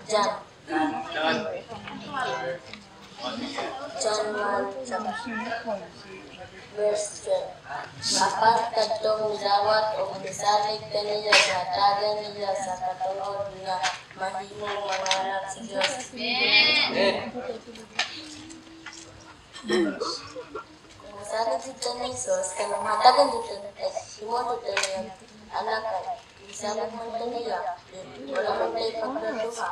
John. John 1 verse 12. Apat kadtong midawat o misalig kaniya sa hatagan nila sa katungod nga mahimong mga anak sa Dios. Kung misalig dito ni Jesus, kanang hatagan dito ay himo dito niya anak ay misalig mo dito niya wala man tayo pagdatuha.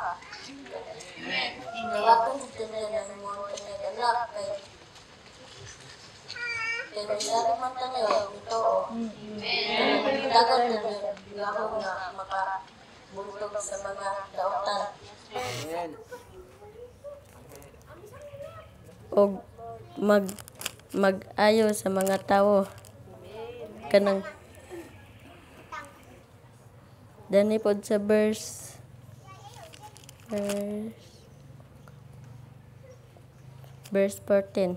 Dawaton dito niya na himo dito niya anak kay kaya misalig man tayo ito o dagat na gahong na makabuntog sa mga daotan. O mag-ayo sa mga tao kanang dani pod sa verse 14.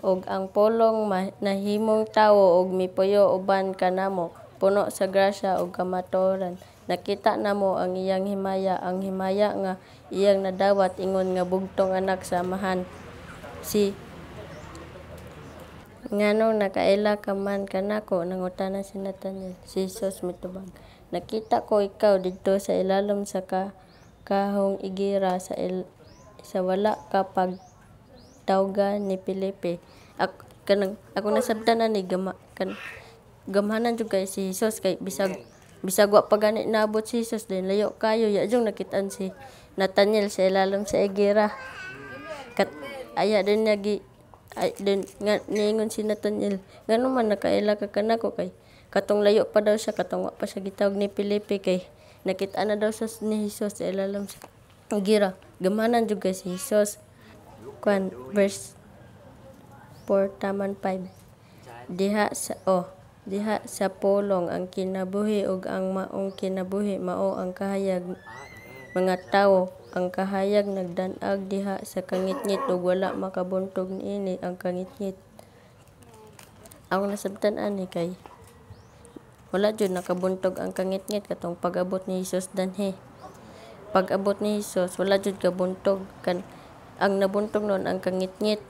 Og ang pulong nahimong tawo og mipuyo uban kanamo puno sa grasya ug kamatuoran. Nakita namo ang iyang himaya, ang himaya nga iyang nadawat ingon nga bugtong anak sa amahan. Si nganong nakaila ka man kanako, nangutana si Nathanael. Si Jesus mitubag, nakita ko ikaw didto sa ilalom sa kahong igira sa wala ka pagtawgan ni Felipe. Ako nasabtan ni gamhanan jud kay si Jesus kay bisag wa pa gani naabot si Jesus din layo kayo ya jung nakitaan si Nathanael sa ilalom sa igira. Aya din nga niingon si Nathanael, ngano man nakaila ka kanako kay katong layo pa daw siya, katong wa pa siya gitawag ni Felipe kay nakita na daw sa ni Jesus sa ilalom sa igira. Gamhanan jud kay si Jesus. Verse 4 taman 5. Diha sa pulong ang kinabuhi ug ang maong kinabuhi mao ang kahayag mga tawo. Ang kahayag nagdan-ag diha sa kangitngit ug wala makabuntog niini ang kangitngit. Ako nasabtan ani kay wala jud nakabuntog ang kangitngit katong pag-abot ni Jesus danhi. Pag-abot ni Jesus wala jud kabuntog ang nabuntog nun ang kangitngit.